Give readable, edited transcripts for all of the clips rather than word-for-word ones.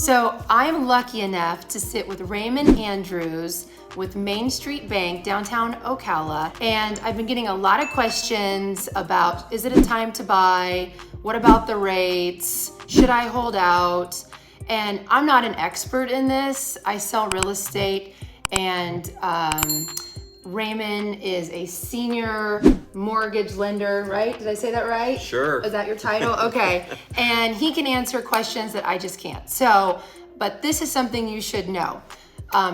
So I'm lucky enough to sit with Raymond Andrews with Main Street Bank, downtown Ocala. And I've been getting a lot of questions about, is it a time to buy? What about the rates? Should I hold out? And I'm not an expert in this. I sell real estate, and Raymond is a senior mortgage lender, right? Did I say that right? Sure. Is that your title? Okay. And he can answer questions that I just can't. So, but this is something you should know.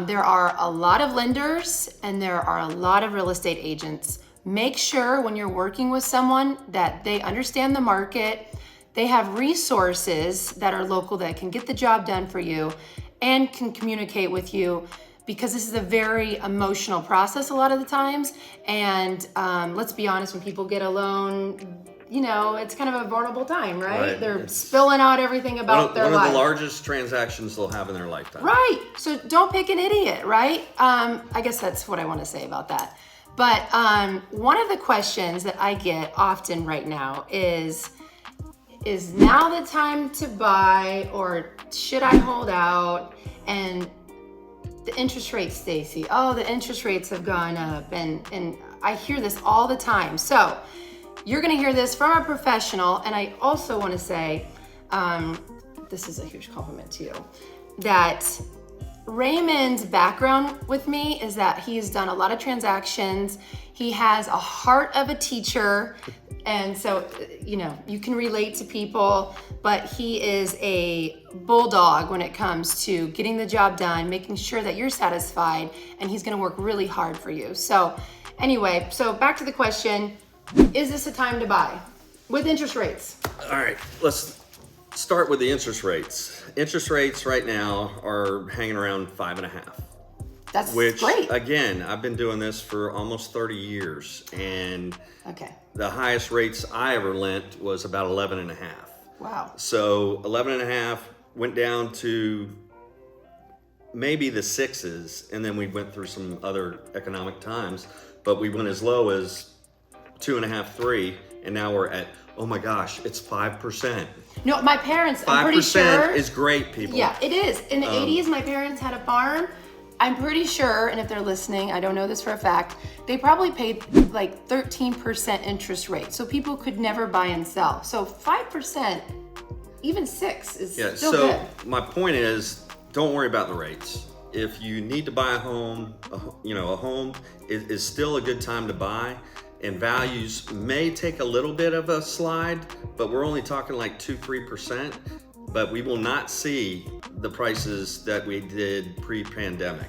There are a lot of lenders and there are a lot of real estate agents. Make sure when you're working with someone that they understand the market, they have resources that are local that can get the job done for you and can communicate with you, because this is a very emotional process a lot of the times. And let's be honest, when people get a loan, you know, it's kind of a vulnerable time, right? They're spilling out everything about their life. One of the largest transactions they'll have in their lifetime. Right, so don't pick an idiot, right? I guess that's what I want to say about that. But one of the questions that I get often right now is now the time to buy, or should I hold out? And the interest rates, Stacey, the interest rates have gone up, and I hear this all the time. So you're gonna hear this from a professional, and I also wanna say, this is a huge compliment to you, that Raymond's background with me is that he's done a lot of transactions. He has a heart of a teacher, and so, you know, you can relate to people, but he is a bulldog when it comes to getting the job done, making sure that you're satisfied, and he's gonna work really hard for you. So anyway, so back to the question, is this a time to buy with interest rates? All right, let's start with the interest rates. Interest rates right now are hanging around 5.5. That's which, great. Again, I've been doing this for almost 30 years, and okay, the highest rates I ever lent was about 11.5. Wow. So 11.5 went down to maybe the 6s, and then we went through some other economic times, but we went as low as 2.5, 3, and now we're at, oh my gosh, it's 5%. No, my parents, 5% I'm pretty sure. is great, people. Yeah, it is. In the 80s, my parents had a farm. I'm pretty sure, and if they're listening, I don't know this for a fact, they probably paid like 13% interest rate. So people could never buy and sell. So 5%, even 6 is still good. My point is, don't worry about the rates. If you need to buy a home, a home is still a good time to buy. And values may take a little bit of a slide, but we're only talking like 2-3%. But we will not see the prices that we did pre-pandemic.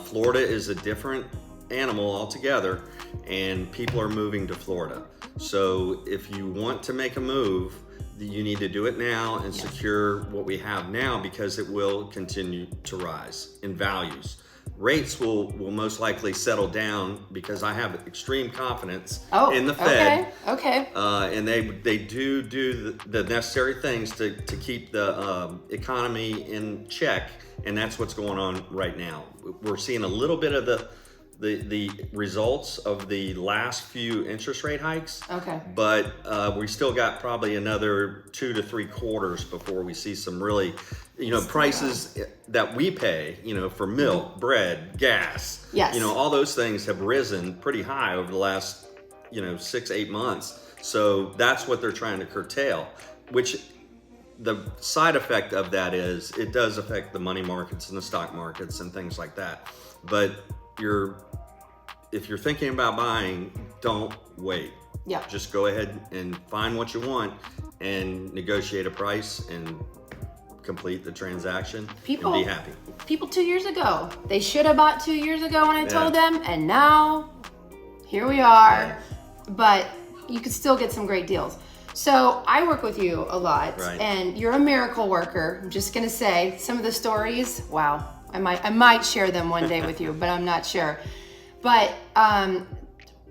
Florida is a different animal altogether, and people are moving to Florida. So if you want to make a move, you need to do it now and secure what we have now, because it will continue to rise in values. Rates will most likely settle down, because I have extreme confidence in the Fed. Okay. And they do the necessary things to keep the economy in check, and that's what's going on right now. We're seeing a little bit of the results of the last few interest rate hikes. Okay. But we still got probably another 2 to 3 quarters before we see some really, prices that we pay, for milk, bread, gas. Yes. All those things have risen pretty high over the last, 6-8 months. So that's what they're trying to curtail, which the side effect of that is it does affect the money markets and the stock markets and things like that. But if you're thinking about buying, don't wait. Yeah. Just go ahead and find what you want and negotiate a price and complete the transaction and be happy. People 2 years ago, they should have bought 2 years ago when I told them, and now here we are. Yeah. But you could still get some great deals. So I work with you a lot, and you're a miracle worker. I'm just gonna say some of the stories, wow. I might share them one day with you, but I'm not sure. But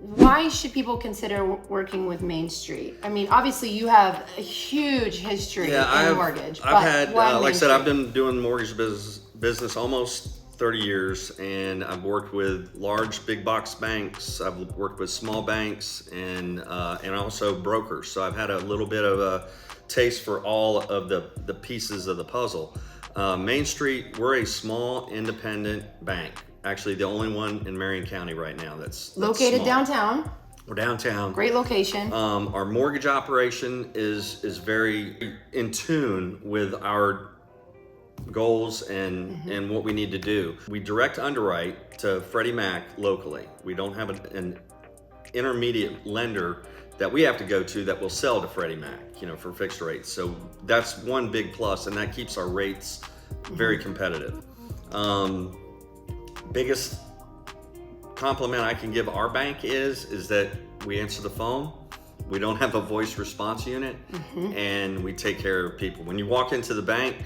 why should people consider working with Main Street? I mean, obviously you have a huge history in mortgage. I've had, like I said, I've been doing mortgage business almost 30 years, and I've worked with large big box banks. I've worked with small banks and also brokers. So I've had a little bit of a taste for all of the pieces of the puzzle. Main Street, we're a small independent bank. Actually, the only one in Marion County right now that's Located small. downtown. We're downtown. Great location. Our mortgage operation is very in tune with our goals and what we need to do. We direct underwrite to Freddie Mac locally. We don't have an intermediate lender that we have to go to that will sell to Freddie Mac, for fixed rates. So that's one big plus, and that keeps our rates very competitive. Biggest compliment I can give our bank is that we answer the phone. We don't have a voice response unit, and we take care of people. When you walk into the bank,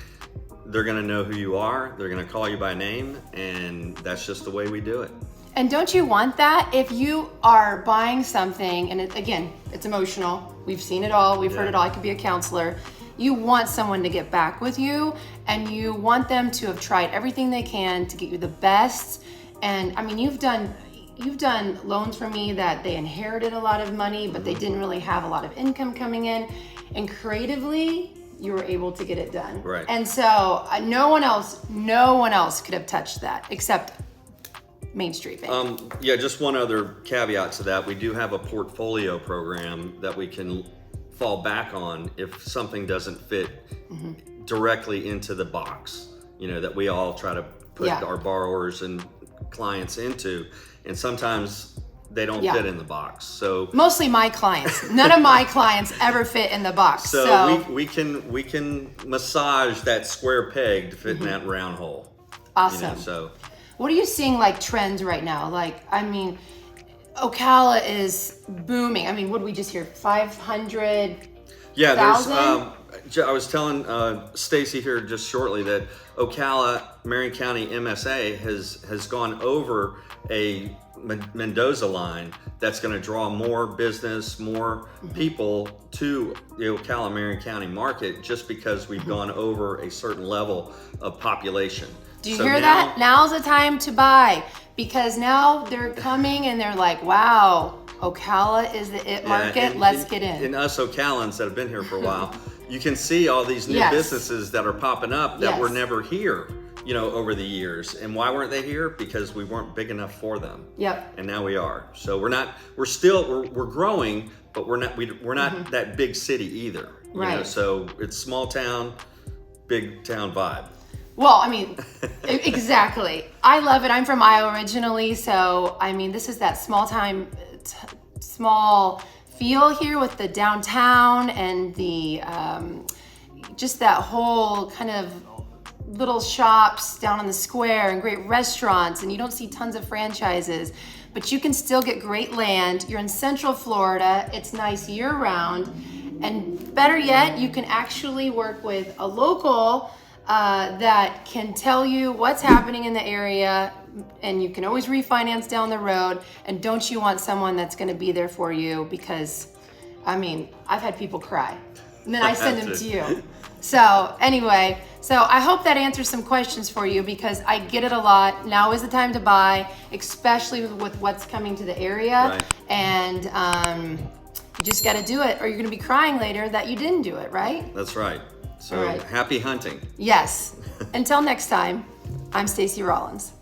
they're gonna know who you are. They're gonna call you by name, and that's just the way we do it. And don't you want that? If you are buying something, and again, it's emotional. We've seen it all. We've heard it all. I could be a counselor. You want someone to get back with you, and you want them to have tried everything they can to get you the best. And I mean, you've done loans for me that they inherited a lot of money, but they didn't really have a lot of income coming in. And creatively, you were able to get it done. Right. And so no one else could have touched that except Main Street Bank. Just one other caveat to that. We do have a portfolio program that we can fall back on if something doesn't fit directly into the box, that we all try to put our borrowers and clients into. And sometimes they don't fit in the box. So mostly my clients. None of my clients ever fit in the box. So we can massage that square peg to fit in that round hole. Awesome. So what are you seeing like trends right now? Ocala is booming. I mean, what did we just hear? 500. Yeah, I was telling Stacey here just shortly that Ocala, Marion County MSA has gone over a Mendoza line that's going to draw more business, more people to the Ocala, Marion County market just because we've gone over a certain level of population. Do you hear that? Now's the time to buy, because now they're coming and they're like, wow, Ocala is the it market. Let's get in. And us Ocalans that have been here for a while, you can see all these new businesses that are popping up that were never here, over the years. And why weren't they here? Because we weren't big enough for them. Yep. And now we are. So we're growing, but we're not that big city either. Right. So it's small town, big town vibe. Well, I mean, exactly. I love it. I'm from Iowa originally, so I mean, this is that small feel here with the downtown and the just that whole kind of little shops down on the square and great restaurants, and you don't see tons of franchises, but you can still get great land. You're in Central Florida. It's nice year round, and better yet, you can actually work with a local that can tell you what's happening in the area, and you can always refinance down the road. And don't you want someone that's going to be there for you? Because I mean, I've had people cry and then I send them to you. So anyway, I hope that answers some questions for you, because I get it a lot. Now is the time to buy, especially with what's coming to the area. Right. And you just got to do it, or you're going to be crying later that you didn't do it, right? That's right. So All right. Happy hunting. Yes. Until next time, I'm Stacey Rollins.